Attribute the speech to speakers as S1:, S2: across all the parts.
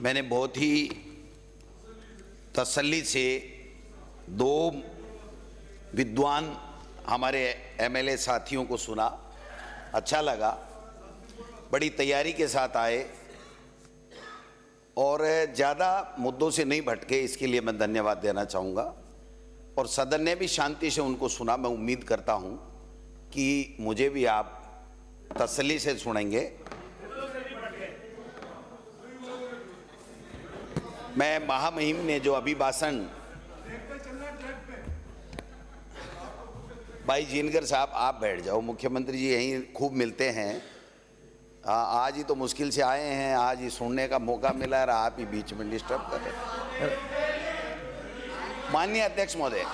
S1: मैंने बहुत ही तसल्ली से दो विद्वान हमारे एमएलए साथियों को सुना, अच्छा लगा। बड़ी तैयारी के साथ आए और ज़्यादा मुद्दों से नहीं भटके, इसके लिए मैं धन्यवाद देना चाहूँगा। और सदन ने भी शांति से उनको सुना। मैं उम्मीद करता हूँ कि मुझे भी आप तसल्ली से सुनेंगे। मैं महामहिम ने जो अभिभाषण, भाई जिनकर साहब आप बैठ जाओ, मुख्यमंत्री जी यहीं खूब मिलते हैं। आज ही तो मुश्किल से आए हैं, आज ही सुनने का मौका मिला है, आप ही बीच में डिस्टर्ब कर रहे हैं। माननीय अध्यक्ष महोदय,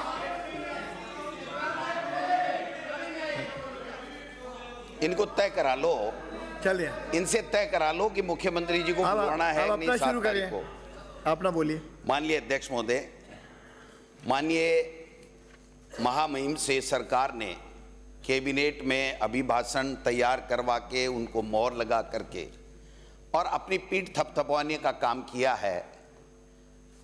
S1: इनको तय करा लो,
S2: चलिए
S1: इनसे तय करा लो कि मुख्यमंत्री जी को बुलाना है कि नहीं 7 तारीख को।
S2: अपना बोलिए।
S1: माननीय अध्यक्ष महोदय, माननीय महामहिम से सरकार ने कैबिनेट में अभिभाषण तैयार करवा के उनको मोहर लगा करके और अपनी पीठ थपथपवाने का काम किया है।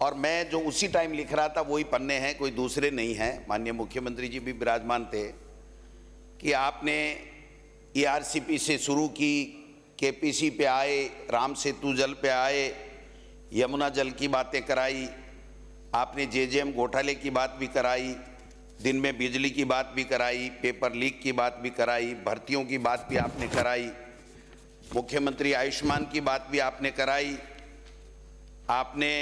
S1: और मैं जो उसी टाइम लिख रहा था वही पन्ने हैं, कोई दूसरे नहीं हैं। माननीय मुख्यमंत्री जी भी विराजमान थे कि आपने ईआरसीपी से शुरू की, केपीसी पे आए, राम सेतु जल पे आए, यमुना जल की बातें कराई, आपने जेजेएम घोटाले की बात भी कराई, दिन में बिजली की बात भी कराई, पेपर लीक की बात भी कराई, भर्तियों की बात भी आपने कराई, मुख्यमंत्री आयुष्मान की बात भी आपने कराई, आपने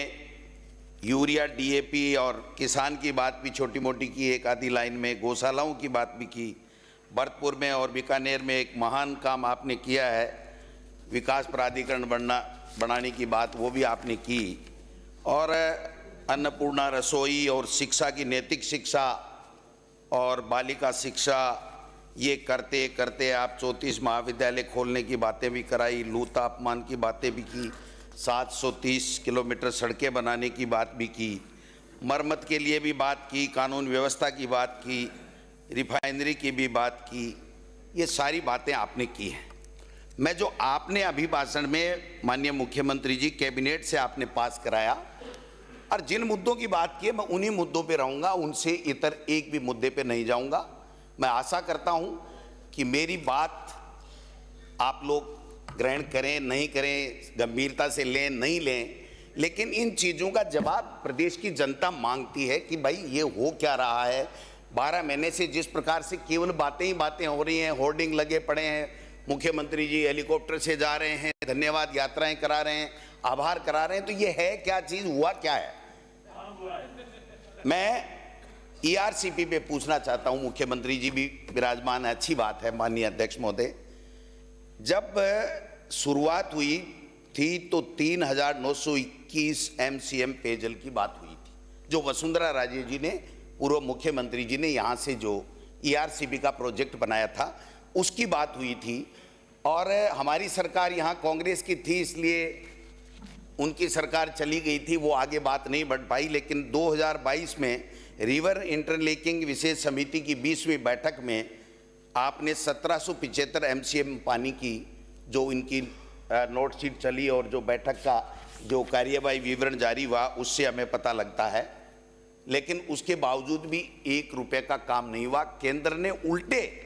S1: यूरिया डीएपी और किसान की बात भी छोटी मोटी की एक आधी लाइन में, गौशालाओं की बात भी की, भरतपुर में और बीकानेर में एक महान काम आपने किया है, विकास प्राधिकरण बनाने की बात वो भी आपने की, और अन्नपूर्णा रसोई और शिक्षा की नैतिक शिक्षा और बालिका शिक्षा, ये करते करते आप 34 महाविद्यालय खोलने की बातें भी कराई, लू तापमान की बातें भी की, 730 किलोमीटर सड़कें बनाने की बात भी की, मरम्मत के लिए भी बात की, कानून व्यवस्था की बात की, रिफाइनरी की भी बात की। ये सारी बातें आपने की हैं। मैं जो आपने अभिभाषण में माननीय मुख्यमंत्री जी कैबिनेट से आपने पास कराया और जिन मुद्दों की बात की है मैं उन्हीं मुद्दों पे रहूँगा, उनसे इतर एक भी मुद्दे पे नहीं जाऊँगा। मैं आशा करता हूँ कि मेरी बात आप लोग ग्रहण करें, नहीं करें, गंभीरता से लें, नहीं लें, लेकिन इन चीज़ों का जवाब प्रदेश की जनता मांगती है कि भाई ये हो क्या रहा है। 12 महीने से जिस प्रकार से केवल बातें ही बातें हो रही हैं, होर्डिंग लगे पड़े हैं, मुख्यमंत्री जी हेलीकॉप्टर से जा रहे हैं, धन्यवाद यात्राएं करा रहे हैं, आभार करा रहे हैं, तो ये है क्या चीज़, हुआ क्या है। मैं ईआरसीपी पे पूछना चाहता हूं, मुख्यमंत्री जी भी विराजमान है, अच्छी बात है। माननीय अध्यक्ष महोदय, जब शुरुआत हुई थी तो 3921 एमसीएम पेयजल की बात हुई थी, जो वसुंधरा राजे जी ने, पूर्व मुख्यमंत्री जी ने यहाँ से जो ईआरसीपी का प्रोजेक्ट बनाया था उसकी बात हुई थी। और हमारी सरकार यहाँ कांग्रेस की थी, इसलिए उनकी सरकार चली गई थी, वो आगे बात नहीं बढ़ पाई। लेकिन 2022 में रिवर इंटरलिंकिंग विशेष समिति की 20वीं बैठक में आपने 1775 एमसीएम पानी की जो इनकी नोट शीट चली और जो बैठक का जो कार्यवाही विवरण जारी हुआ उससे हमें पता लगता है। लेकिन उसके बावजूद भी 1 रुपये का काम नहीं हुआ। केंद्र ने उल्टे,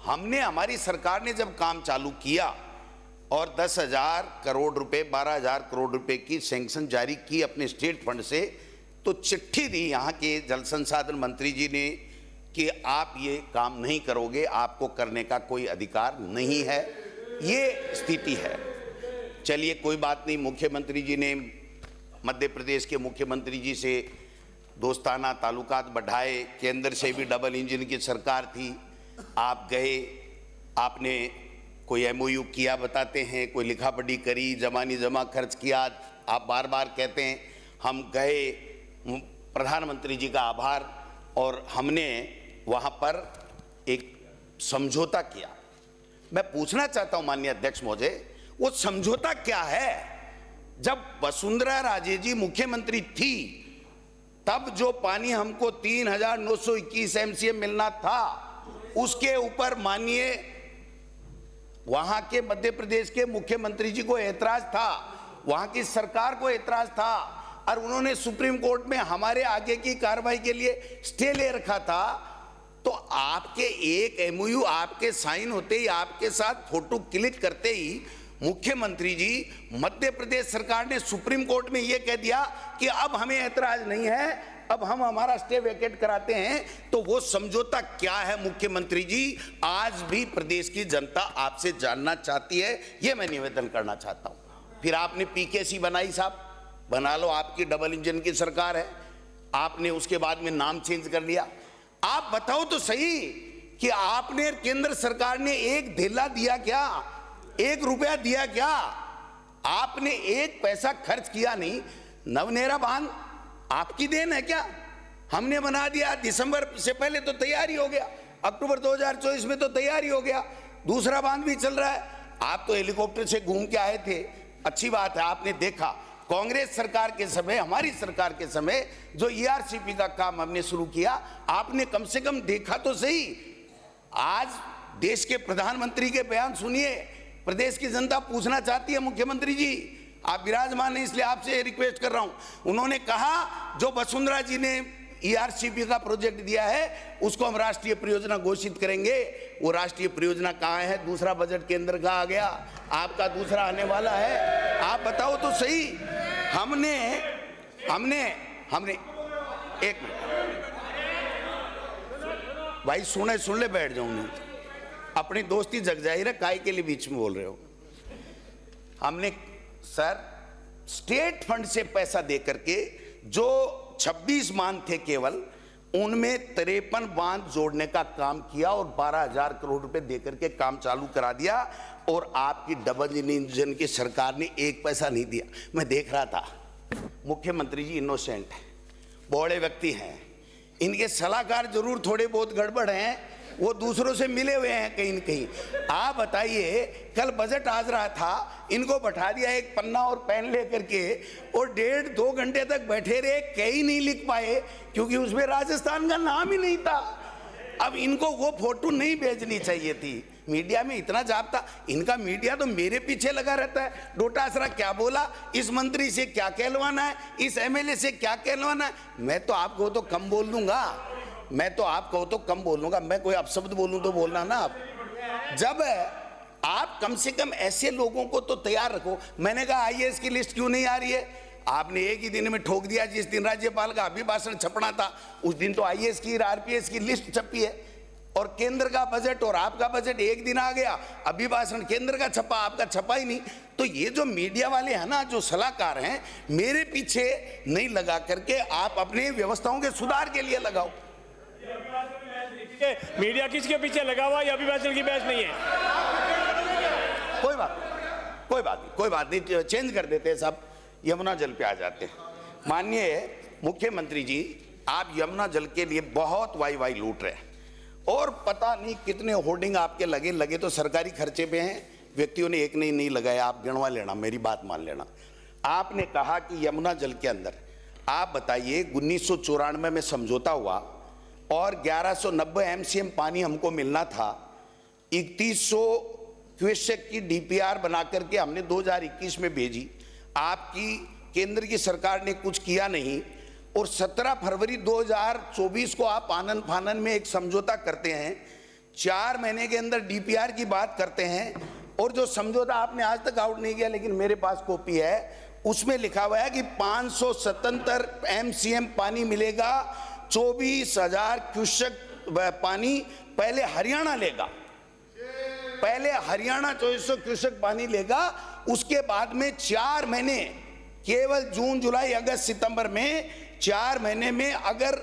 S1: हमारी सरकार ने जब काम चालू किया और 10,000 करोड़ रुपए, 12,000 करोड़ रुपए की सैंक्शन जारी की अपने स्टेट फंड से, तो चिट्ठी दी यहाँ के जल संसाधन मंत्री जी ने कि आप ये काम नहीं करोगे, आपको करने का कोई अधिकार नहीं है। ये स्थिति है। चलिए कोई बात नहीं, मुख्यमंत्री जी ने मध्य प्रदेश के मुख्यमंत्री जी से दोस्ताना ताल्लुकात बढ़ाए, केंद्र से भी डबल इंजन की सरकार थी, आप गए, आपने कोई एमओयू किया बताते हैं, कोई लिखा पढ़ी करी, जमानी जमा खर्च किया, आप बार बार कहते हैं। हम गए, प्रधानमंत्री जी का आभार, और हमने वहाँ पर एक समझौता किया। मैं पूछना चाहता हूँ माननीय अध्यक्ष महोदय, वो समझौता क्या है? जब वसुंधरा राजे जी मुख्यमंत्री थी तब जो पानी हमको 3921 एमसीएम मिलना था, उसके ऊपर माननीय वहां के मध्य प्रदेश के मुख्यमंत्री जी को ऐतराज था वहां की सरकार को एतराज था और उन्होंने सुप्रीम कोर्ट में हमारे आगे की कार्रवाई के लिए स्टे ले रखा था। तो आपके एक एमओयू आपके साइन होते ही, आपके साथ फोटो क्लिक करते ही मुख्यमंत्री जी, मध्य प्रदेश सरकार ने सुप्रीम कोर्ट में यह कह दिया कि अब हमें ऐतराज नहीं है, अब हम हमारा स्टे वेकेट कराते हैं। तो वो समझौता क्या है मुख्यमंत्री जी, आज भी प्रदेश की जनता आपसे जानना चाहती है, ये मैं निवेदन करना चाहता हूं। फिर आपने पीकेसी बनाई, साहब बना लो, आपकी डबल इंजन की सरकार है, आपने उसके बाद में नाम चेंज कर लिया। आप बताओ तो सही कि आपने केंद्र सरकार ने एक धेला दिया क्या, एक रुपया दिया क्या? आपने एक पैसा खर्च किया नहीं। नवनेरा बांध आपकी देन है क्या? हमने बना दिया, दिसंबर से पहले तो तैयारी हो गया, अक्टूबर 2024 में तो तैयारी हो गया, दूसरा बांध भी चल रहा है। आप तो हेलीकॉप्टर से घूम के आए थे, अच्छी बात है, आपने देखा। कांग्रेस सरकार के समय, हमारी सरकार के समय जो ईआरसीपी का काम हमने शुरू किया, आपने कम से कम देखा तो सही। आज देश के प्रधानमंत्री के बयान सुनिए, प्रदेश की जनता पूछना चाहती है मुख्यमंत्री जी, आप विराजमान हैं इसलिए आपसे रिक्वेस्ट कर रहा हूं। उन्होंने कहा जो वसुंधरा जी ने ईआरसीपी का प्रोजेक्ट दिया है उसको हम राष्ट्रीय परियोजना घोषित करेंगे। वो राष्ट्रीय परियोजना कहाँ है? दूसरा बजट केंद्र का आ गया, आपका दूसरा आने वाला है। आप बताओ तो सही। हमने एक मिनट भाई, सुन ले, बैठ जाऊंगी, अपनी दोस्ती जग जाहिर है, काय के लिए बीच में बोल रहे हो। हमने सर स्टेट फंड से पैसा दे करके जो 26 बांध थे केवल, उनमें 53 बांध जोड़ने का काम किया और 12,000 करोड़ रुपए देकर के काम चालू करा दिया। और आपकी डबल इंजन की सरकार ने एक पैसा नहीं दिया। मैं देख रहा था, मुख्यमंत्री जी इनोसेंट है, बड़े व्यक्ति हैं, इनके सलाहकार जरूर थोड़े बहुत गड़बड़ हैं, वो दूसरों से मिले हुए हैं कहीं न कहीं। आप बताइए, कल बजट आज रहा था, इनको बैठा दिया एक पन्ना और पेन लेकर के, और 1.5-2 घंटे तक बैठे रहे, कहीं नहीं लिख पाए क्योंकि उसमें राजस्थान का नाम ही नहीं था। अब इनको वो फोटो नहीं भेजनी चाहिए थी। मीडिया में इतना जापता, इनका मीडिया तो मेरे पीछे लगा रहता है, डोटासरा क्या बोला, इस मंत्री से क्या कहलवाना है, इस एमएलए से क्या कहलवाना है। मैं तो आपको तो कम बोल दूंगा, मैं कोई अपशब्द बोलूं तो बोलना ना आप। जब आप कम से कम ऐसे लोगों को तो तैयार रखो। मैंने कहा आईएएस की लिस्ट क्यों नहीं आ रही है? आपने एक ही दिन में ठोक दिया। जिस दिन राज्यपाल का अभिभाषण छपना था उस दिन तो आईएएस की, आरपीएस की लिस्ट छपी है, और केंद्र का बजट और आपका बजट एक दिन आ गया, अभिभाषण केंद्र का छपा, आपका छपा ही नहीं। तो ये जो मीडिया वाले हैं ना, जो सलाहकार हैं, मेरे पीछे नहीं लगा करके आप अपने व्यवस्थाओं के सुधार के लिए लगाओ।
S3: मीडिया किसके पीछे लगा हुआ, ये अभिभाषण की बहस नहीं है।
S1: कोई बात नहीं, चेंज कर देते हैं सब, यमुना जल पे आ जाते हैं। माननीय मुख्यमंत्री जी, आप यमुना जल के लिए बहुत वाई लूट रहे हैं, और पता नहीं कितने होर्डिंग आपके लगे तो सरकारी खर्चे पे हैं, व्यक्तियों ने एक नहीं लगाया। आप गिनवा लेना, मेरी बात मान लेना। आपने कहा कि यमुना जल के अंदर, आप बताइए 1994 में समझौता हुआ और 1190 एमसीएम पानी हमको मिलना था। 3100 क्यूसेक की डीपीआर बना करके हमने 2021 में भेजी। आपकी केंद्र की सरकार ने कुछ किया नहीं, और 17 फरवरी 2024 को आप आनन फानन में एक समझौता करते हैं, 4 महीने के अंदर डीपीआर की बात करते हैं, और जो समझौता आपने आज तक आउट नहीं किया, लेकिन मेरे पास कॉपी है, उसमें लिखा हुआ है कि 577 एमसीएम पानी मिलेगा, 24,000 क्यूसेक पानी पहले हरियाणा लेगा, पहले हरियाणा 2400 क्यूसेक पानी लेगा। उसके बाद में 4 महीने, केवल जून जुलाई अगस्त सितंबर में 4 महीने में अगर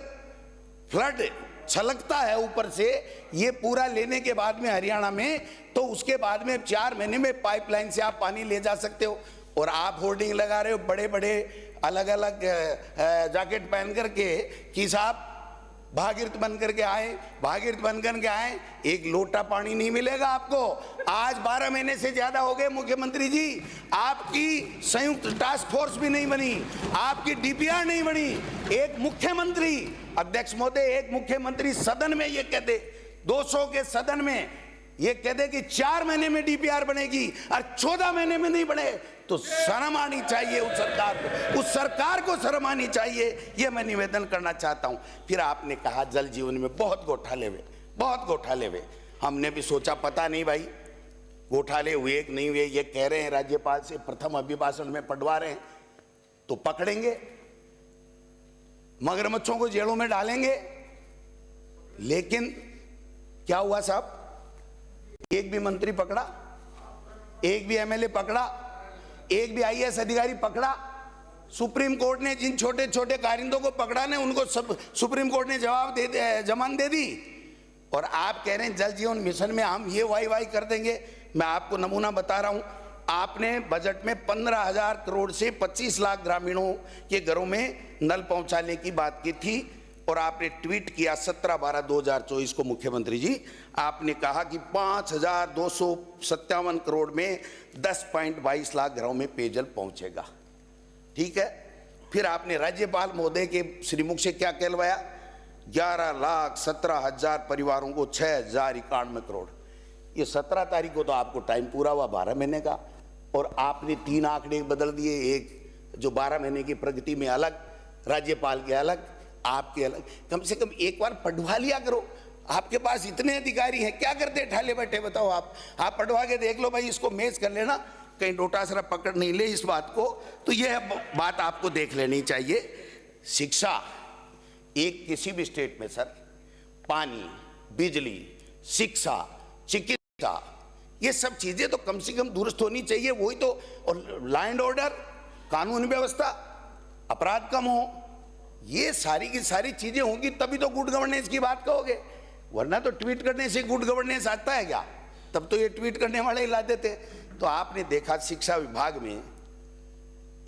S1: फ्लड छलकता है ऊपर से, ये पूरा लेने के बाद में हरियाणा में, तो उसके बाद में 4 महीने में पाइपलाइन से आप पानी ले जा सकते हो। और आप होर्डिंग लगा रहे हो बड़े बड़े अलग अलग जैकेट पहन करके कि साहब भागीरथ बन करके आए, एक लोटा पानी नहीं मिलेगा आपको। आज 12 महीने से ज्यादा हो गए मुख्यमंत्री जी, आपकी संयुक्त टास्क फोर्स भी नहीं बनी, आपकी डीपीआर नहीं बनी। एक मुख्यमंत्री, अध्यक्ष महोदय, एक मुख्यमंत्री सदन में ये कहते, 200 के सदन में ये कहते कि 4 महीने में डीपीआर बनेगी और 14 महीने में नहीं बने। तो शर्म आनी चाहिए उस सरकार को शर्म आनी चाहिए, ये मैं निवेदन करना चाहता हूं। फिर आपने कहा जल जीवन में बहुत घोटाले हुए। हमने भी सोचा पता नहीं भाई घोटाले हुए कि नहीं हुए, ये कह रहे हैं राज्यपाल से प्रथम अभिभाषण में पढ़वा रहे हैं, तो पकड़ेंगे, मगरमच्छों को जेलों में डालेंगे। लेकिन क्या हुआ साहब, एक भी मंत्री पकड़ा, एक भी एमएलए पकड़ा, एक भी आईएएस अधिकारी पकड़ा? सुप्रीम कोर्ट ने जिन छोटे छोटे कारिंदों को पकड़ा ने उनको सब सुप्रीम कोर्ट ने जमानत दे दी, और आप कह रहे हैं जल जीवन मिशन में हम ये वाई कर देंगे। मैं आपको नमूना बता रहा हूं, आपने बजट में 15,000 करोड़ से 25 लाख ग्रामीणों के घरों में नल पहुंचाने की बात की थी, और आपने ट्वीट किया 17/12/2024 को मुख्यमंत्री जी, आपने कहा कि 5,257 करोड़ में 10.22 लाख घरों में पेयजल पहुंचेगा। ठीक है, फिर आपने राज्यपाल महोदय के श्रीमुख से क्या कहलवाया, 11,17,000 परिवारों को 6,091 करोड़। ये 17 तारीख को तो आपको टाइम पूरा हुआ 12 महीने का, और आपने 3 आंकड़े बदल दिए, एक जो 12 महीने की प्रगति में अलग, राज्यपाल के अलग, आपके अलग। कम से कम एक बार पढ़वा लिया करो, आपके पास इतने अधिकारी हैं, क्या करते ठाले बैठे बताओ। आप पढ़वा के देख लो भाई, इसको मैच कर लेना, कहीं डोटासरा पकड़ नहीं ले इस बात को, तो यह बात आपको देख लेनी चाहिए। शिक्षा, एक किसी भी स्टेट में सर पानी, बिजली, शिक्षा, चिकित्सा, ये सब चीजें तो कम से कम दुरुस्त होनी चाहिए, वही तो। और लॉ एंड ऑर्डर, कानून व्यवस्था, अपराध कम हो, ये सारी की सारी चीजें होंगी तभी तो गुड गवर्नेंस की बात कहोगे, वरना तो ट्वीट करने से गुड गवर्नेंस आता है क्या? तब तो ये ट्वीट करने वाले ही लाते थे। तो आपने देखा शिक्षा विभाग में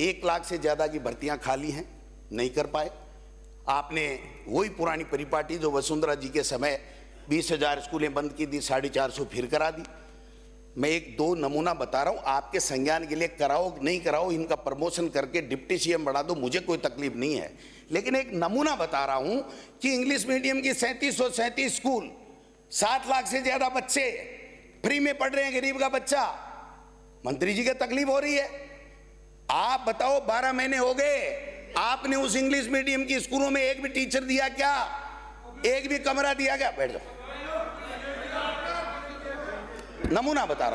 S1: 1 लाख से ज्यादा की भर्तियां खाली हैं, नहीं कर पाए। आपने वही पुरानी परिपाटी जो वसुंधरा जी के समय 20,000 स्कूलें बंद की दी, 450 फिर करा दी। मैं 1-2 नमूना बता रहा हूं, आपके संज्ञान के लिए कराओ नहीं कराओ, इनका प्रमोशन करके डिप्टी सीएम बढ़ा दो, मुझे कोई तकलीफ नहीं है। लेकिन एक नमूना बता रहा हूं कि इंग्लिश मीडियम की 3737 स्कूल, 7 लाख से ज्यादा बच्चे फ्री में पढ़ रहे हैं, गरीब का बच्चा। मंत्री जी को तकलीफ हो रही है? आप बताओ, 12 महीने हो गए, आपने उस इंग्लिश मीडियम की स्कूलों में एक भी टीचर दिया क्या? एक भी कमरा दिया क्या? बैठ जाओ, नमूना बता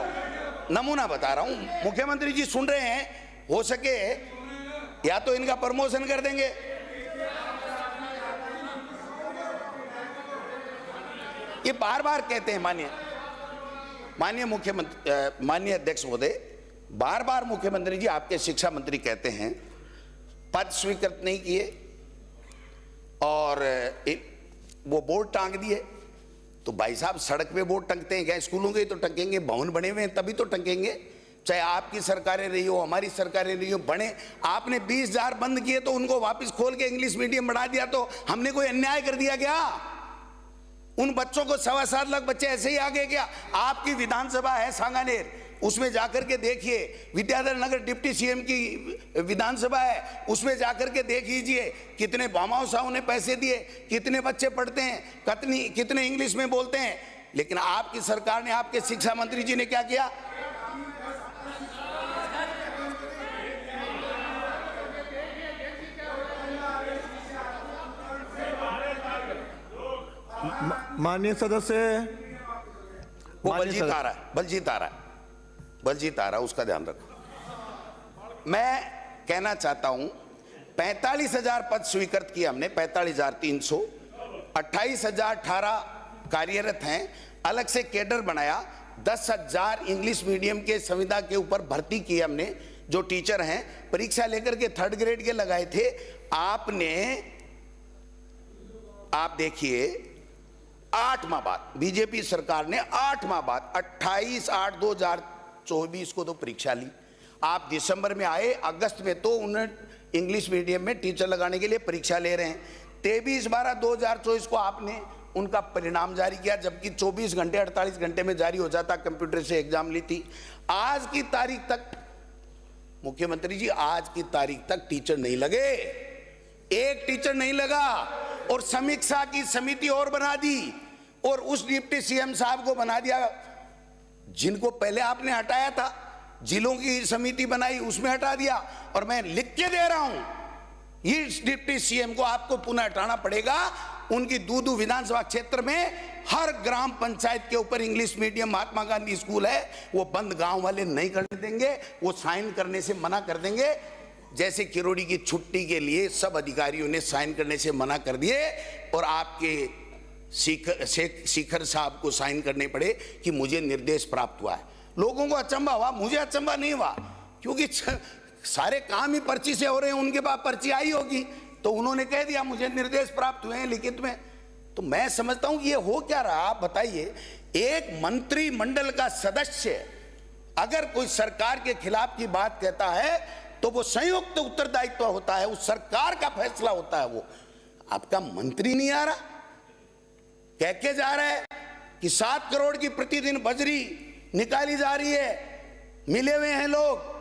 S1: रहा हूं। मुख्यमंत्री जी सुन रहे हैं, हो सके या तो इनका प्रमोशन कर देंगे। ये बार बार कहते हैं माननीय मुख्यमंत्री, माननीय अध्यक्ष महोदय, बार बार मुख्यमंत्री जी आपके शिक्षा मंत्री कहते हैं पद स्वीकृत नहीं किए और वो बोर्ड टांग दिए। तो भाई साहब, सड़क पे बोर्ड टंगते हैं क्या? स्कूलों के तो टंगेंगे, भवन बने हुए हैं तभी तो टंगेंगे। चाहे आपकी सरकारें रही हो, हमारी सरकारें रही हो, बने। आपने 20,000 बंद किए तो उनको वापस खोल के इंग्लिश मीडियम बढ़ा दिया, तो हमने कोई अन्याय कर दिया क्या? उन बच्चों को 7.25 लाख बच्चे ऐसे ही आ गए क्या? आपकी विधानसभा है सांगानेर, उसमें जाकर के देखिए, विद्याधर नगर डिप्टी सीएम की विधानसभा है, उसमें जाकर के देख लीजिए कितने भामाशाहों ने पैसे दिए, कितने बच्चे पढ़ते हैं, कितने इंग्लिश में बोलते हैं। लेकिन आपकी सरकार ने, आपके शिक्षा मंत्री जी ने क्या किया?
S2: माननीय सदस्य,
S1: वो बलजीत आ रहा है, उसका ध्यान रखो। मैं कहना चाहता हूं 45,000 पद स्वीकृत किए हमने, 45,300, 28,018 कार्यरत हैं, अलग से कैडर बनाया, 10,000 इंग्लिश मीडियम के संविदा के ऊपर भर्ती की हमने, जो टीचर हैं परीक्षा लेकर के 3rd ग्रेड के लगाए थे। आप देखिए 8 माह बाद बीजेपी सरकार ने 8 माह बाद 28/8/2024 को तो परीक्षा ली। आप दिसंबर में आए, अगस्त में तो उन्हें इंग्लिश मीडियम में टीचर लगाने के लिए परीक्षा ले रहे हैं। 23/12/2024 को आपने उनका परिणाम जारी किया, जबकि 24 घंटे 48 घंटे में जारी हो जाता, कंप्यूटर से एग्जाम ली थी। आज की तारीख तक मुख्यमंत्री जी, आज की तारीख तक टीचर नहीं लगे, एक टीचर नहीं लगा, और समीक्षा की समिति और बना दी, और उस डिप्टी सीएम साहब को बना दिया जिनको पहले आपने हटाया था। जिलों की समिति बनाई उसमें हटा दिया, और मैं लिख के दे रहा हूं इस डिप्टी सीएम को आपको पुनः हटाना पड़ेगा। उनकी दूदू विधानसभा क्षेत्र में हर ग्राम पंचायत के ऊपर English medium Mahatma Gandhi school है, वो बंद गांव वाले नहीं करने देंगे, वो साइन करने से मना कर देंगे। जैसे किरोड़ी की छुट्टी के लिए सब अधिकारियों ने साइन करने से मना कर दिए और आपके शिखर साहब को साइन करने पड़े कि मुझे निर्देश प्राप्त हुआ है। लोगों को अचंभा हुआ, मुझे अचंभा नहीं हुआ, क्योंकि सारे काम ही पर्ची से हो रहे हैं, उनके पास पर्ची आई होगी तो उन्होंने कह दिया मुझे निर्देश प्राप्त हुए हैं लिखित में। तो मैं समझता हूं कि ये हो क्या रहा, आप बताइए। एक मंत्रिमंडल का सदस्य अगर कोई सरकार के खिलाफ की बात कहता है तो वो संयुक्त उत्तरदायित्व होता है, उस सरकार का फैसला होता है। वो आपका मंत्री नहीं आ रहा, कह के जा रहा है कि 7 करोड़ की प्रतिदिन बजरी निकाली जा रही है, मिले हुए हैं लोग।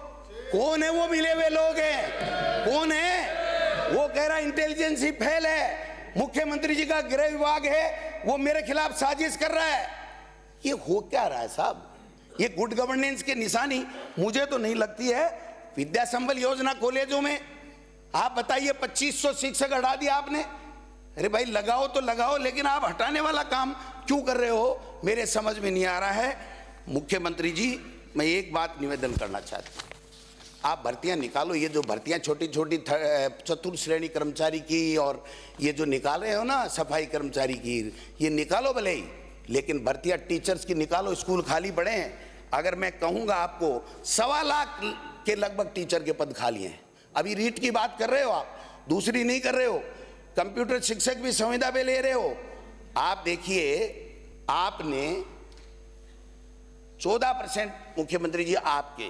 S1: कौन है वो मिले हुए लोग हैं, कौन है वो? कह रहा इंटेलिजेंस ही फेल है, मुख्यमंत्री जी का गृह विभाग है वो मेरे खिलाफ साजिश कर रहा है। ये हो क्या रहा है साहब? ये गुड गवर्नेंस की निशानी मुझे तो नहीं लगती है। विद्या संबल योजना कॉलेजों में आप बताइए 2500 शिक्षक हटा दिया आपने। अरे भाई लगाओ तो लगाओ, लेकिन आप हटाने वाला काम क्यों कर रहे हो, मेरे समझ में नहीं आ रहा है। मुख्यमंत्री जी, मैं एक बात निवेदन करना चाहता हूं, आप भर्तियां निकालो। ये जो भर्तियां छोटी छोटी चतुर्थ श्रेणी कर्मचारी की और ये जो निकाल रहे हो ना सफाई कर्मचारी की, ये निकालो भले ही, लेकिन भर्तियां टीचर्स की निकालो। स्कूल खाली पड़े हैं। अगर मैं कहूंगा आपको 1.25 लाख के लगभग टीचर के पद खाली हैं। अभी रीट की बात कर रहे हो आप, दूसरी नहीं कर रहे हो। कंप्यूटर शिक्षक भी संविदा पे ले रहे हो। आप देखिए, आपने 14% मुख्यमंत्री जी आपके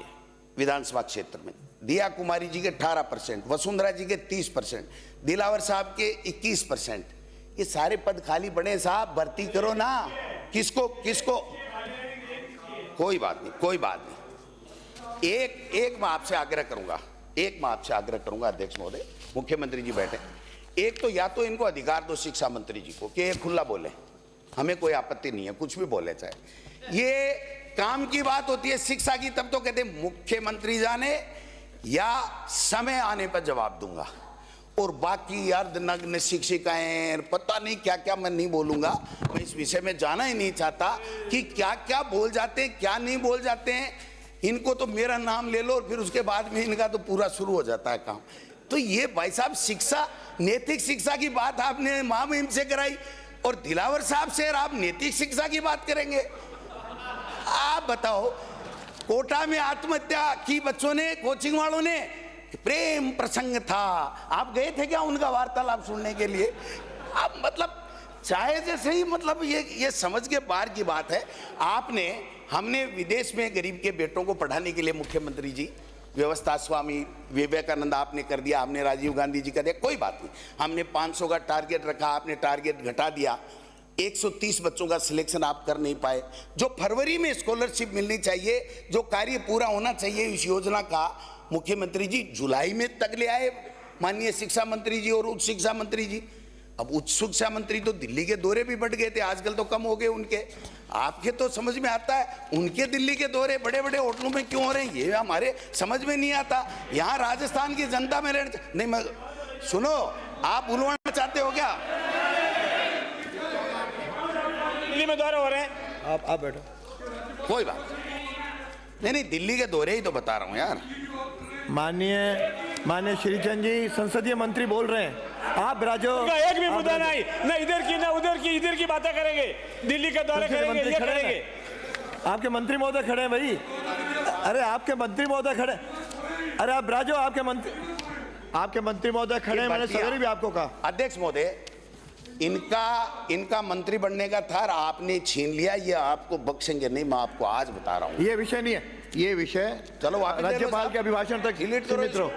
S1: विधानसभा क्षेत्र में, दिया कुमारी जी के 18%, वसुंधरा जी के 30%, दिलावर साहब के 21%। ये सारे पद खाली पड़े हैं साहब, भर्ती करो ना। किसको किसको? कोई बात नहीं, कोई बात नहीं। एक मैं आपसे आग्रह करूंगा, अध्यक्ष महोदय, मुख्यमंत्री जी बैठे, एक तो या तो इनको अधिकार दो शिक्षा मंत्री जी को कि ये खुला बोले, हमें कोई आपत्ति नहीं है, कुछ भी बोले चाहे। ये काम की बात होती है शिक्षा की, तब तो कहते मुख्यमंत्री जाने या समय आने पर जवाब दूंगा। और बाकी अर्धनग्न शिक्षिकाएं, पता नहीं क्या क्या, मैं नहीं बोलूंगा, मैं इस विषय में जाना ही नहीं चाहता कि क्या क्या बोल जाते हैं, क्या नहीं बोल जाते हैं। इनको तो मेरा नाम ले लो और फिर उसके बाद में इनका तो पूरा शुरू हो जाता है काम। तो ये भाई साहब शिक्षा, नैतिक शिक्षा की बात आपने महामहिम से कराई और दिलावर साहब से आप नैतिक शिक्षा की बात करेंगे। आप बताओ, कोटा में आत्महत्या की बच्चों ने, कोचिंग वालों ने, प्रेम प्रसंग था, आप गए थे क्या उनका वार्तालाप सुनने के लिए? आप मतलब चाहे जैसे ही, मतलब ये समझ के बाहर की बात है। हमने विदेश में गरीब के बेटों को पढ़ाने के लिए मुख्यमंत्री जी व्यवस्था, स्वामी विवेकानंद आपने कर दिया, हमने राजीव गांधी जी कर दिया, कोई बात नहीं। हमने 500 का टारगेट रखा, आपने टारगेट घटा दिया। 130 बच्चों का सिलेक्शन आप कर नहीं पाए। जो फरवरी में स्कॉलरशिप मिलनी चाहिए, जो कार्य पूरा होना चाहिए इस योजना का, मुख्यमंत्री जी जुलाई में तक ले आए माननीय शिक्षा मंत्री जी और उच्च शिक्षा मंत्री जी। अब उच्च शिक्षा मंत्री तो दिल्ली के दौरे भी बढ़ गए थे, आजकल तो कम हो गए उनके। आपके तो समझ में आता है, उनके दिल्ली के दौरे बड़े बड़े होटलों में क्यों हो रहे हैं, ये हमारे समझ में नहीं आता। यहाँ राजस्थान की जनता में नहीं, मैं सुनो, आप बुलवाना चाहते हो क्या?
S3: दिल्ली में दौरे हो रहे हैं,
S2: आप बैठो,
S3: कोई बात
S1: नहीं, दिल्ली के दौरे ही तो बता रहा हूँ यार।
S2: माननीय श्रीचंद जी संसदीय मंत्री बोल रहे हैं, आप राजो।
S3: एक भी मुद्दा नहीं, ना इधर की ना उधर की, इधर की बातें करेंगे, दिल्ली का दौरे करेंगे, ये करेंगे।
S2: आपके मंत्री महोदय खड़े हैं भाई, अरे आपके मंत्री महोदय खड़े, अरे आप राजो, आपके मंत्री महोदय खड़े हैं, मैंने सवेरे भी आपको कहा।
S1: अध्यक्ष महोदय, इनका मंत्री बनने का था, आपने छीन लिया, ये आपको बख्शेंगे नहीं, मैं आपको आज बता रहा हूँ।
S2: ये विषय नहीं है, ये विषय
S1: चलो
S2: राज्यपाल के अभिभाषण तक सीमित रहो,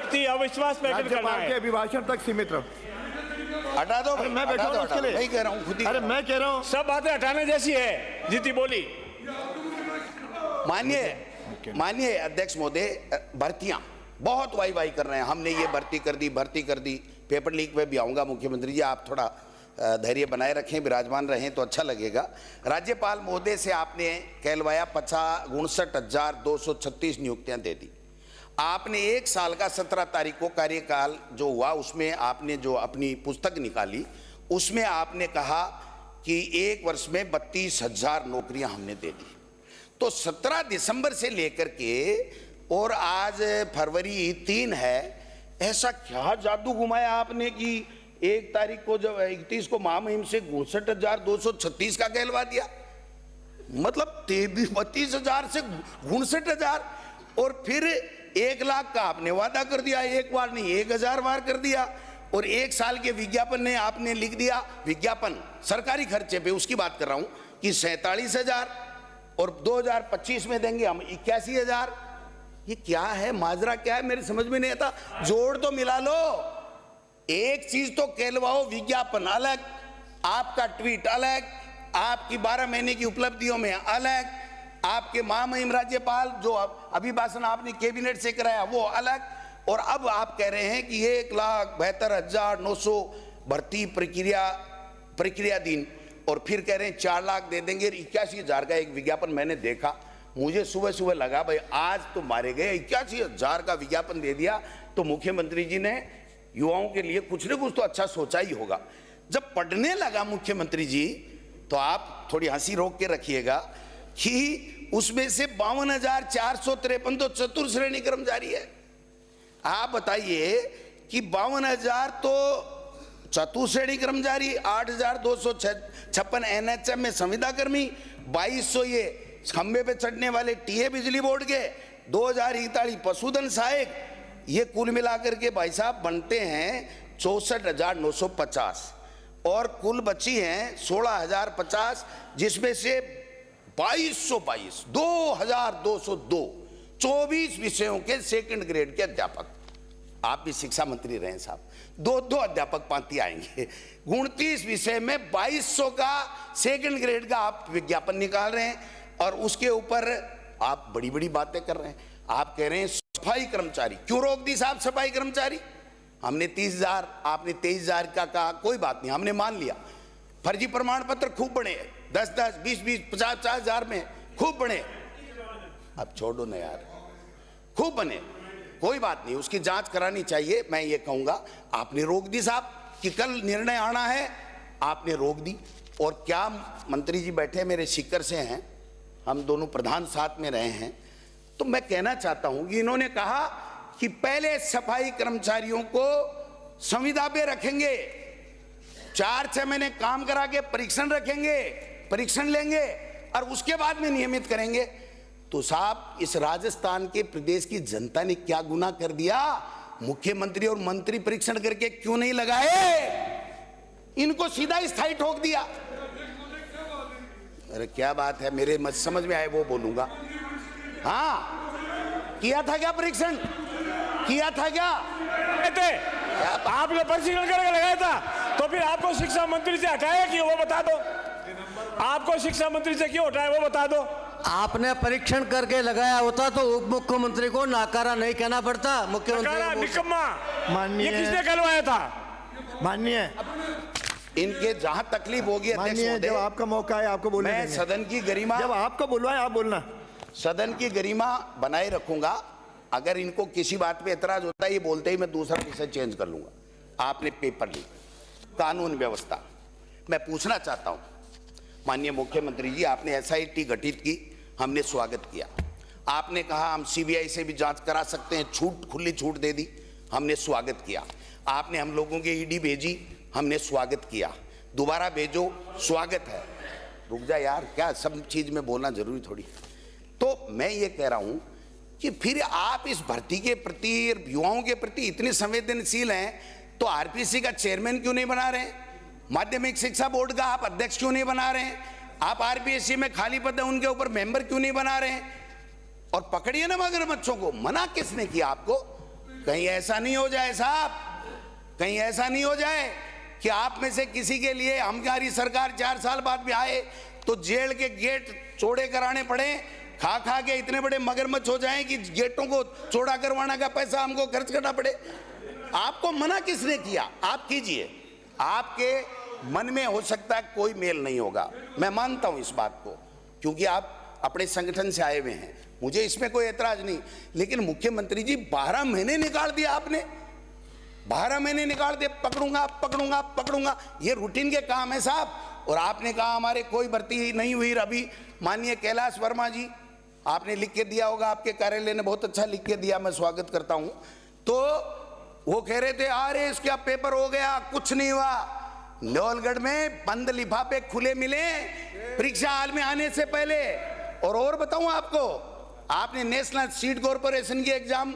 S3: अविश्वास प्रकट करना
S2: राज्यपाल के
S3: है।
S2: अभिभाषण तक सीमित रहो।
S1: हटा दो,
S2: मैं बैठा हूँ उसके लिए,
S1: नहीं कह रहा हूँ, खुद ही।
S2: अरे मैं कह रहा हूँ,
S3: सब बातें हटाने जैसी है, जीती बोली।
S1: मानिए अध्यक्ष महोदय, भर्तियां बहुत वाई कर रहे हैं, हमने ये भर्ती कर दी, पेपर लीक पे भी आऊंगा मुख्यमंत्री जी, आप थोड़ा धैर्य बनाए रखें, विराजमान रहें तो अच्छा लगेगा। राज्यपाल महोदय से आपने कहलवाया 59,236 नियुक्तियां दे दी। आपने एक साल का 17 तारीख को कार्यकाल जो हुआ उसमें आपने जो अपनी पुस्तक निकाली उसमें आपने कहा कि एक वर्ष में 32,000 नौकरियां हमने दे दी। तो 17 दिसंबर से लेकर के और आज फरवरी 3 है, ऐसा क्या जादू घुमाया आपने कि एक तारीख को जब 31 को महामहिम से 62,236 का कहलवा दिया? मतलब 32,000 से 62,000 और फिर 1 लाख का आपने वादा कर दिया, एक बार नहीं 1,000 बार कर दिया। और एक साल के विज्ञापन ने आपने लिख दिया, विज्ञापन सरकारी खर्चे पे उसकी बात कर रहा हूं कि 47,000 और 2025 में देंगे हम 81,000। ये क्या है, माजरा क्या है, मेरे समझ में नहीं आता। जोड़ तो मिला लो, एक चीज तो कहलवाओ, विज्ञापन अलग, आपका ट्वीट अलग, आपकी 12 महीने की उपलब्धियों में अलग, आपके महामहिम राज्यपाल जो अभिभाषण आपने कैबिनेट से कराया वो अलग, और अब आप कह रहे हैं कि 1,72,900 भर्ती प्रक्रिया दिन, और फिर कह रहे हैं 4 लाख दे देंगे। 81,000 का एक विज्ञापन मैंने देखा, मुझे सुबह सुबह लगा भाई आज तो मारे गए, 81,000 का विज्ञापन दे दिया तो मुख्यमंत्री जी ने युवाओं के लिए कुछ न कुछ तो अच्छा सोचा ही होगा। जब पढ़ने लगा मुख्यमंत्री जी तो आप थोड़ी हंसी रोक के रखिएगा कि उसमें से 52,453 तो चतुर्थ श्रेणी कर्मचारी है। आप बताइए कि 52,000 तो चतुर्थ श्रेणी कर्मचारी, 8,256 एनएचएम में संविदा कर्मी, 2,200 ये खंबे पे चढ़ने वाले टीए बिजली बोर्ड के, 2,041 पशुधन सहायक, ये कुल मिलाकर के भाई साहब बनते हैं 64,950 और कुल बची हैं 16,050, जिसमें से 2,222 2,202 24 विषयों के सेकंड ग्रेड के अध्यापक। आप भी शिक्षा मंत्री रहे साहब, 2 अध्यापक पांति आएंगे। 29 विषय में 2,200 का सेकंड ग्रेड का आप विज्ञापन निकाल रहे हैं और उसके ऊपर आप बड़ी बड़ी बातें कर रहे हैं। आप कह रहे हैं सफाई कर्मचारी, क्यों रोक दी साहब सफाई कर्मचारी? हमने 30,000, आपने 23,000 का कहा, कोई बात नहीं, हमने मान लिया। फर्जी प्रमाण पत्र खूब बने, 10-10, 20-20, 50,000 में खूब बने। अब छोड़ो ना यार, खूब बने, कोई बात नहीं, उसकी जांच करानी चाहिए। मैं ये कहूंगा आपने रोक दी साहब कि कल निर्णय आना है, आपने रोक दी। और क्या मंत्री जी बैठे मेरे शिक्कर से हैं, हम दोनों प्रधान साथ में रहे हैं, तो मैं कहना चाहता हूं कि इन्होंने कहा कि पहले सफाई कर्मचारियों को संविदा पे रखेंगे, 4-6 महीने काम करा के परीक्षण रखेंगे, परीक्षण लेंगे और उसके बाद में नियमित करेंगे। तो साहब इस राजस्थान के प्रदेश की जनता ने क्या गुनाह कर दिया? मुख्यमंत्री और मंत्री परीक्षण करके क्यों नहीं लगाए? इनको सीधा स्थायी ठोक दिया। अरे क्या बात है, मेरे समझ में आए वो बोलूंगा। हाँ, किया था क्या परीक्षण? किया था क्या?
S3: आपने परीक्षण करके लगाया था तो फिर आपको शिक्षा मंत्री से हटाया क्यों, वो बता दो। आपको शिक्षा मंत्री से क्यों हटाया वो बता दो।
S4: आपने परीक्षण करके लगाया होता तो उप मुख्यमंत्री को नाकारा नहीं कहना पड़ता। मुख्यमंत्री
S3: निकम्मा,
S2: माननीय,
S3: ये किसने कहलवाया था?
S2: माननीय,
S1: इनके जहां तकलीफ होगी अध्यक्ष
S2: माननीय, जब आपका मौका है आपको बोलने
S1: मैं
S2: देंगे।
S1: सदन की गरिमा,
S2: जब आपको बुलवाए आप बोलना।
S1: सदन की गरिमा बनाए रखूंगा। अगर इनको किसी बात पे एतराज होता है ये बोलते ही मैं दूसरा विषय चेंज कर लूंगा। आपने पेपर ली, कानून व्यवस्था, मैं पूछना चाहता हूं माननीय मुख्यमंत्री जी, आपने एसआईटी गठित की, हमने स्वागत किया। आपने कहा हम सीबीआई से भी जांच करा सकते हैं, छूट, खुली छूट दे दी, हमने स्वागत किया। आपने हम लोगों के ईडी भेजी, हमने स्वागत किया। दोबारा भेजो, स्वागत है। रुक जा यार, क्या सब चीज में बोलना जरूरी थोड़ी। तो मैं ये कह रहा हूं कि फिर आप इस भर्ती के प्रति, युवाओं के प्रति इतने संवेदनशील हैं तो आरपीसी का चेयरमैन क्यों नहीं बना रहे? माध्यमिक शिक्षा बोर्ड का आप अध्यक्ष क्यों नहीं बना रहे? आप आरपीएससी में खाली पद है उनके ऊपर मेंबर क्यों नहीं बना रहे? और पकड़िए ना मगरमच्छों को, मना किसने किया आपको? कहीं ऐसा नहीं हो जाए साहब, कहीं ऐसा नहीं हो जाए कि आप में से किसी के लिए हमारी सरकार 4 साल बाद भी आए तो जेल के गेट चौड़े कराने पड़े, खा खा के इतने बड़े मगरमच्छ हो जाएं कि गेटों को चौड़ा करवाने का पैसा हमको खर्च करना पड़े। आपको मना किसने किया? आप कीजिए। आपके मन में हो सकता है कोई मेल नहीं होगा, मैं मानता हूं इस बात को, क्योंकि आप अपने संगठन से आए हुए हैं, मुझे इसमें कोई एतराज नहीं। लेकिन मुख्यमंत्री जी 12 महीने निकाल दिया आपने, 12 महीने निकाल दिए, पकड़ूंगा पकड़ूंगा पकड़ूंगा, ये रूटीन के काम है साहब। और आपने कहा हमारे कोई भर्ती नहीं हुई। अभी माननीय कैलाश वर्मा जी, आपने लिख के दिया होगा, आपके कार्यालय ने बहुत अच्छा लिख के दिया, मैं स्वागत करता हूं। तो वो कह रहे थे अरे इसका पेपर हो गया, कुछ नहीं हुआ। लोहलगढ़ में बंद लिफाफे खुले मिले परीक्षा हाल में आने से पहले। और बताऊं आपको, आपने नेशनल सीट कॉर्पोरेशन की एग्जाम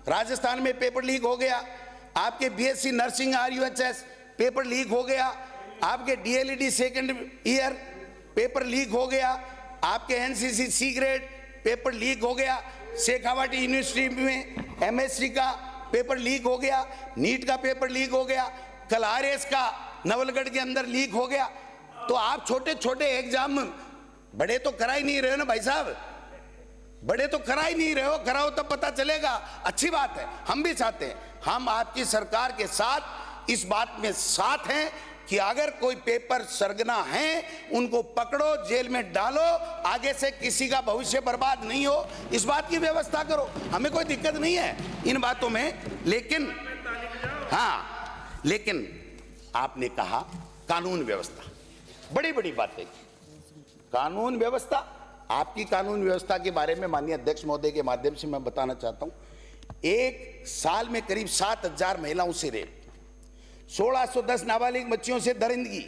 S1: राजस्थान में पेपर लीक हो गया, आपके BSc nursing RUHS paper leak हो गया, आपके DLED second year paper leak हो गया, आपके NCC C grade paper leak हो गया, शेखावाटी यूनिवर्सिटी में MSc का पेपर लीक हो गया, नीट का पेपर लीक हो गया, कल RS का नवलगढ़ के अंदर लीक हो गया। तो आप छोटे छोटे एग्जाम बड़े तो करा ही नहीं रहे हो ना भाई साहब, बड़े तो करा ही नहीं रहे हो, कराओ तब पता चलेगा। अच्छी बात है, हम भी चाहते हैं, हम आपकी सरकार के साथ इस बात में साथ हैं कि अगर कोई पेपर सरगना है उनको पकड़ो, जेल में डालो, आगे से किसी का भविष्य बर्बाद नहीं हो, इस बात की व्यवस्था करो, हमें कोई दिक्कत नहीं है इन बातों में। लेकिन हाँ, लेकिन आपने कहा कानून व्यवस्था, बड़ी बड़ी बातें, कानून व्यवस्था, आपकी कानून व्यवस्था के बारे में माननीय अध्यक्ष महोदय के माध्यम से मैं बताना चाहता हूं। एक साल में करीब 7000 महिलाओं से रेप, 1610 नाबालिग बच्चियों से दरिंदगी,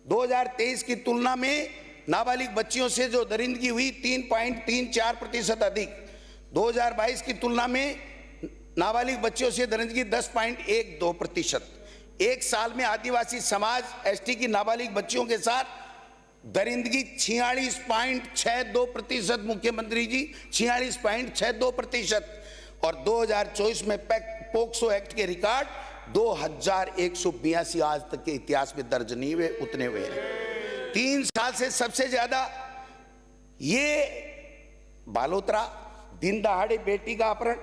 S1: 2023 की तुलना में नाबालिग बच्चियों से जो दरिंदगी हुई 3.34% अधिक, 2022 की तुलना में नाबालिग बच्चियों से दरिंदगी 10.12%। एक साल में आदिवासी समाज ST की नाबालिग बच्चियों के साथ दरिंदगी 46.62%, मुख्यमंत्री जी 46.62%। और 2024 में पोक्सो एक्ट के रिकॉर्ड 2182 आज तक के इतिहास में दर्ज नहीं हुए, उतने हुए हैं। 3 साल से सबसे ज्यादा ये बालोतरा दिन दहाड़े बेटी का अपहरण,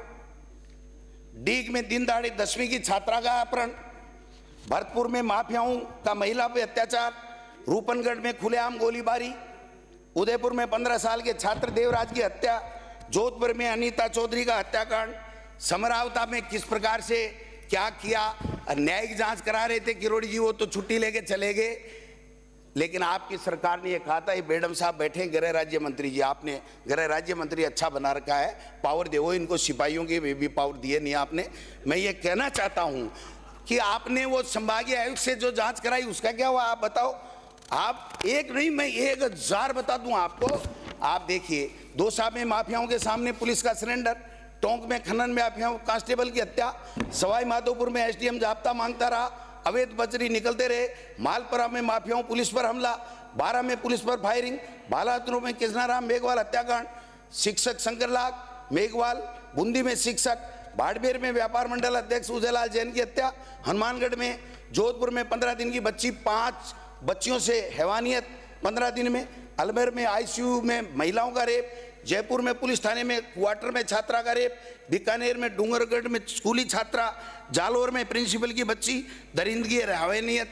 S1: डीग में दिन दहाड़े 10वीं की छात्रा का अपहरण, भरतपुर में माफियाओं का महिला पे अत्याचार, रूपनगढ़ में खुलेआम गोलीबारी, उदयपुर में 15 साल के छात्र देवराज की हत्या, जोधपुर में अनीता चौधरी का हत्याकांड, समरावता में किस प्रकार से क्या किया, न्यायिक जांच करा रहे थे किरोड़ी जी, वो तो छुट्टी लेके चले गए। लेकिन आपकी सरकार ने ये कहा था, ये मैडम साहब बैठे गृह राज्य मंत्री जी, आपने गृह राज्य मंत्री अच्छा बना रखा है, पावर दे, इनको सिपाहियों के भी पावर दिए नहीं आपने। मैं ये कहना चाहता हूं कि आपने वो संभागीय आयुक्त से जो जांच कराई उसका क्या हुआ, आप बताओ। आप एक नहीं, मैं 1000 बता दूं आपको। आप देखिए, दौसा में माफियाओं के सामने पुलिस का सरेंडर, टोंक में खनन में माफियाओं कांस्टेबल की हत्या, सवाई माधोपुर में SDM जाब्ता मांगता रहा, अवैध बजरी निकलते रहे, मालपुरा में माफियाओं पुलिस पर हमला, 12 में पुलिस पर फायरिंग, बालातरू में कृष्णाराम मेघवाल हत्याकांड, शिक्षक शंकरलाल मेघवाल, बूंदी में शिक्षक, बाड़मेर में व्यापार मंडल अध्यक्ष उदयलाल जैन की हत्या, हनुमानगढ़ में, जोधपुर में 15 दिन की बच्ची 5 बच्चियों से हैवानियत 15 दिन में, अलमेर में ICU में महिलाओं का रेप, जयपुर में पुलिस थाने में क्वार्टर में छात्रा का रेप, बीकानेर में डूंगरगढ़ में स्कूली छात्रा, जालोर में प्रिंसिपल की बच्ची, दरिंदगी हैवानियत।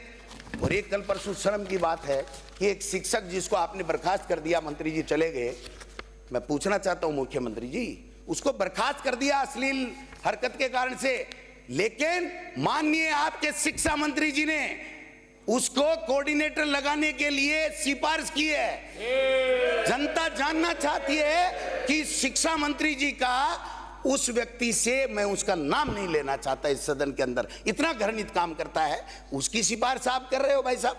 S1: और एक कल परसों शर्म की बात है कि एक शिक्षक जिसको आपने बर्खास्त कर दिया, मंत्री जी चले गए, मैं पूछना चाहता हूं मुख्यमंत्री जी, उसको बर्खास्त कर दिया अश्लील हरकत के कारण से, लेकिन माननीय आपके शिक्षा मंत्री जी ने उसको कोऑर्डिनेटर लगाने के लिए सिफारिश की है। जनता जानना चाहती है कि शिक्षा मंत्री जी का उस व्यक्ति से, मैं उसका नाम नहीं लेना चाहता इस सदन के अंदर, इतना घृणित काम करता है, उसकी सिफारिश आप कर रहे हो भाई साहब।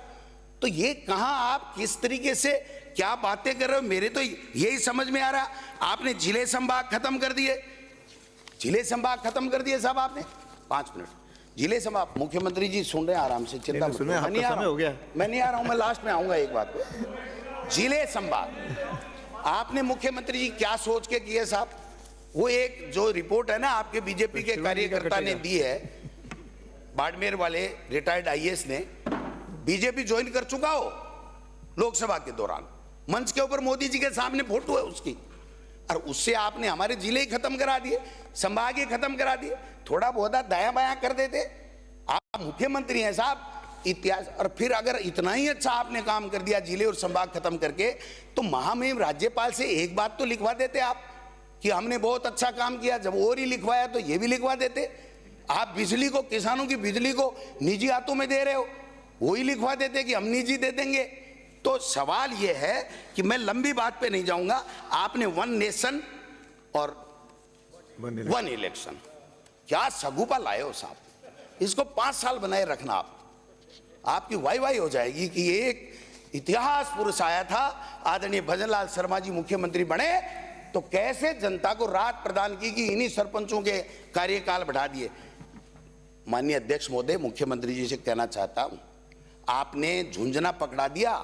S1: तो ये कहां आप किस तरीके से क्या बातें कर रहे हो, मेरे तो यही समझ में आ रहा। आपने जिले संभाग खत्म कर दिए, जिले संभाग खत्म कर दिए साहब आपने। 5 मिनट जिले संभाग, मुख्यमंत्री जी सुन रहे हैं आराम से, चिंता मत करो, मैं नहीं आ रहा हूं, मैं लास्ट में आऊंगा एक बात पे। जिले संभाग आपने मुख्यमंत्री जी क्या सोच के किए साहब, वो एक जो रिपोर्ट है ना आपके बीजेपी के कार्यकर्ता ने दी है, बाड़मेर वाले रिटायर्ड IAS ने, बीजेपी ज्वाइन कर चुका हो लोकसभा के दौरान, मंच के ऊपर मोदी जी के सामने फोटो है उसकी, और उससे आपने हमारे जिले ही खत्म करा दिए, संभाग ही खत्म करा दिए। थोड़ा बहुत दाया बाया कर देते। आप मुख्यमंत्री हैं साहब, इतिहास। और फिर अगर इतना ही अच्छा आपने काम कर दिया जिले और संभाग खत्म करके, तो महामहिम राज्यपाल से एक बात तो लिखवा देते आप कि हमने बहुत अच्छा काम किया। जब और ही लिखवाया तो ये भी लिखवा देते। आप बिजली को, किसानों की बिजली को निजी हाथों में दे रहे हो, वही लिखवा देते कि हम निजी दे देंगे। तो सवाल ये है कि मैं लंबी बात पे नहीं जाऊंगा। आपने वन नेशन और वन इलेक्शन, क्या सगुपा लाए हो साहब। इसको 5 साल बनाए रखना आप, आपकी वाई वाई हो जाएगी कि एक इतिहास पुरुष आया था, आदरणीय भजनलाल शर्मा जी मुख्यमंत्री बने तो कैसे जनता को राहत प्रदान की कि इन्हीं सरपंचों के कार्यकाल बढ़ा दिए। माननीय अध्यक्ष महोदय, मुख्यमंत्री जी से कहना चाहता हूं, आपने झुंझुना पकड़ा दिया,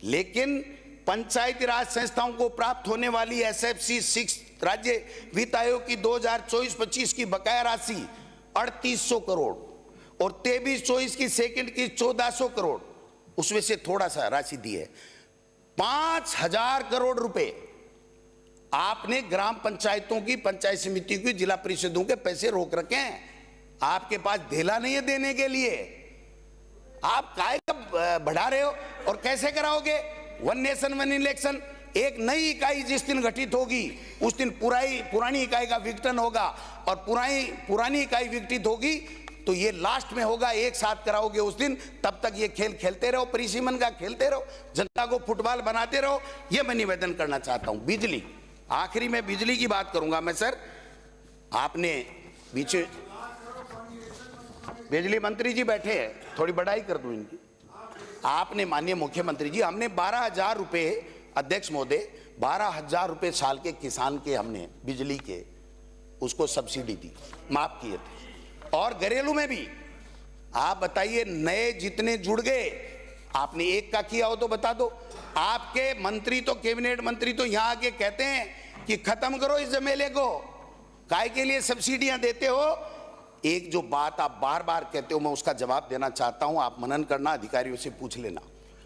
S1: लेकिन पंचायती राज संस्थाओं को प्राप्त होने वाली एसएफसी 6 राज्य वित्त आयोग की 2024-25 की बकाया राशि 3800 करोड़ और 23-24 की सेकंड की 1400 करोड़, उसमें से थोड़ा सा राशि दी है। 5000 करोड़ रुपए आपने ग्राम पंचायतों की, पंचायत समिति की, जिला परिषदों के पैसे रोक रखे हैं। आपके पास ढेला नहीं है देने के लिए। आप काय का बढ़ा रहे हो और कैसे कराओगे? वन नेशन वन इलेक्शन, एक नई इकाई जिस दिन गठित होगी उस दिन पुरानी इकाई का विघटन होगा, और पुरानी इकाई विघटित होगी तो ये लास्ट में होगा, एक साथ कराओगे उस दिन। तब तक ये खेल खेलते रहो, परिसीमन का खेलते रहो, जनता को फुटबॉल बनाते रहो। ये मैं निवेदन करना चाहता हूं। बिजली, आखिरी में बिजली की बात करूंगा मैं सर। आपने बीच बिजली मंत्री जी बैठे हैं, थोड़ी बड़ाई कर दूं इनकी। आपने माननीय मुख्यमंत्री जी, हमने 12,000 रुपए, अध्यक्ष महोदय 12,000 रुपए साल के किसान के हमने बिजली के उसको सब्सिडी दी, माफ किए थे। और घरेलू में भी आप बताइए, नए जितने जुड़ गए, आपने एक का किया हो तो बता दो। आपके मंत्री तो, कैबिनेट मंत्री तो यहां आके कहते हैं कि खत्म करो इस झमेले को, काय के लिए सब्सिडियां देते हो। एक जो बात आप बार बार कहते हो, मैं उसका जवाब देना चाहता हूं, आप मनन करना, अधिकारियों से पूछ लेना।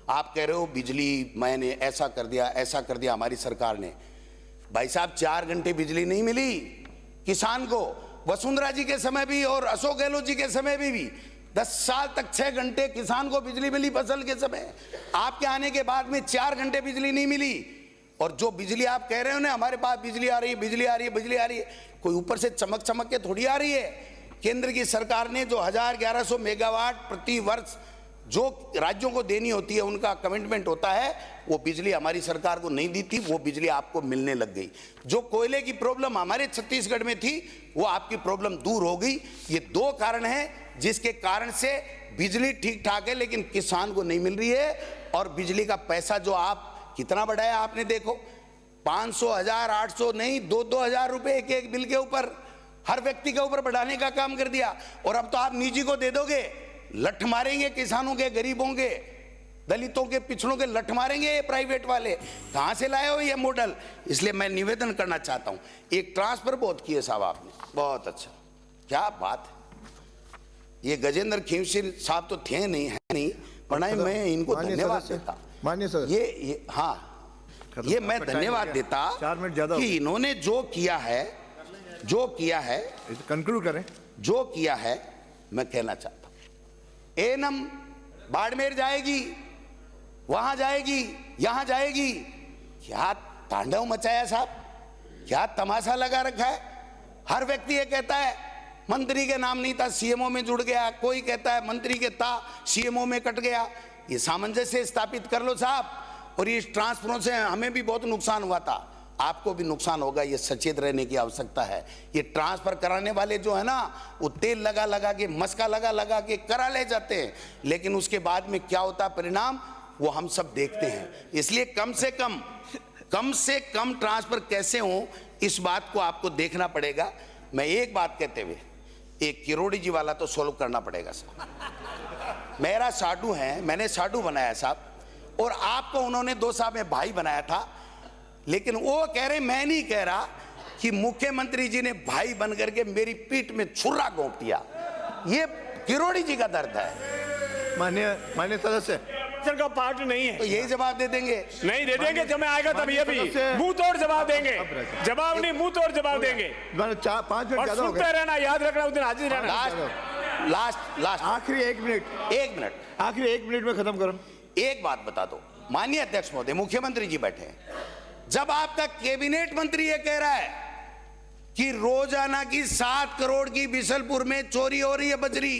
S1: आप कह रहे हो बिजली मैंने ऐसा कर दिया हमारी सरकार ने। भाई साहब, 4 घंटे बिजली नहीं मिली किसान को, वसुंधरा जी के समय भी और अशोक गहलोत जी के समय भी 10 साल तक 6 घंटे किसान को बिजली मिली फसल के समय। आपके आने के बाद में 4 घंटे बिजली नहीं मिली। और जो बिजली आप कह रहे हो ना, हमारे पास बिजली आ रही है, बिजली आ रही है, बिजली आ रही है, कोई ऊपर से चमक के थोड़ी आ रही है। केंद्र की सरकार ने जो 1100 मेगावाट प्रति वर्ष जो राज्यों को देनी होती है, उनका कमिटमेंट होता है, वो बिजली हमारी सरकार को नहीं दी थी, वो बिजली आपको मिलने लग गई। जो कोयले की प्रॉब्लम हमारे छत्तीसगढ़ में थी, वो आपकी प्रॉब्लम दूर हो गई। ये 2 कारण हैं जिसके कारण से बिजली ठीक ठाक है, लेकिन किसान को नहीं मिल रही है। और बिजली का पैसा जो आप कितना बढ़ाया आपने देखो, 500, 1000, 800 नहीं, 2-2 हजार रुपए एक बिल के ऊपर, हर व्यक्ति के ऊपर बढ़ाने का काम कर दिया। और अब तो आप निजी को दे दोगे, लठ मारेंगे किसानों के, गरीबों के, दलितों के, पिछड़ों के लठ मारेंगे ये प्राइवेट वाले। कहां से लाए हो ये मॉडल? इसलिए मैं निवेदन करना चाहता हूं, एक ट्रांसफर बहुत किए साहब आपने, बहुत अच्छा, क्या बात है। ये गजेंद्र खींवसिर साहब तो थे नहीं, है नहीं, वरना मैं इनको धन्यवाद देता।
S2: माननीय सर,
S1: ये हाँ, ये मैं धन्यवाद देता
S2: 4 मिनट ज्यादा
S1: कि इन्होंने जो किया है
S2: कंक्लूड करें।
S1: जो किया है, मैं कहना चाहता हूं। एनम बाड़मेर जाएगी, वहां जाएगी, यहां जाएगी, क्या तांडव मचाया साहब, क्या तमाशा लगा रखा है। हर व्यक्ति ये कहता है मंत्री के नाम नहीं था, सीएमओ में जुड़ गया, कोई कहता है मंत्री के था, सीएमओ में कट गया। ये सामंजस्य स्थापित कर लो साहब। और इस ट्रांसफरों से हमें भी बहुत नुकसान हुआ था, आपको भी नुकसान होगा, ये सचेत रहने की आवश्यकता है। ये ट्रांसफर कराने वाले जो है ना, वो तेल लगा के, मस्का लगा के करा ले जाते हैं, लेकिन उसके बाद में क्या होता परिणाम, वो हम सब देखते हैं। इसलिए कम से कम ट्रांसफर कैसे हो, इस बात को आपको देखना पड़ेगा। मैं एक बात कहते हुए, एक किरोड़ी जी वाला तो सोल्व करना पड़ेगा साहब। मेरा साडू है, मैंने साडू बनाया साहब, और आपको उन्होंने 2 साल में भाई बनाया था। लेकिन वो कह रहे, मैं नहीं कह रहा, कि मुख्यमंत्री जी ने भाई बनकर के मेरी पीठ में छुरा घोंप दिया। ये किरोड़ी जी का दर्द है।
S2: माननीय सदस्य
S3: का पार्ट नहीं है,
S1: तो यही जवाब दे देंगे।
S3: नहीं दे देंगे, समय आएगा तब ये भी मुंह तोड़ जवाब देंगे। जवाब नहीं, मुंह तोड़ जवाब देंगे।
S2: 5 मिनट
S3: और
S2: ज्यादा हो
S3: सुनते
S2: गए।
S3: रहना, याद रखना, उस दिन हाजिर रहना।
S1: लास्ट
S2: आखिरी 1 मिनट,
S1: 1 मिनट,
S2: आखिरी 1 मिनट में खत्म करो।
S1: एक बात बता दो माननीय अध्यक्ष महोदय, मुख्यमंत्री जी बैठे हैं, जब आपका कैबिनेट मंत्री ये कह रहा है कि रोजाना की 7 करोड़ की बिशलपुर में चोरी हो रही है बजरी,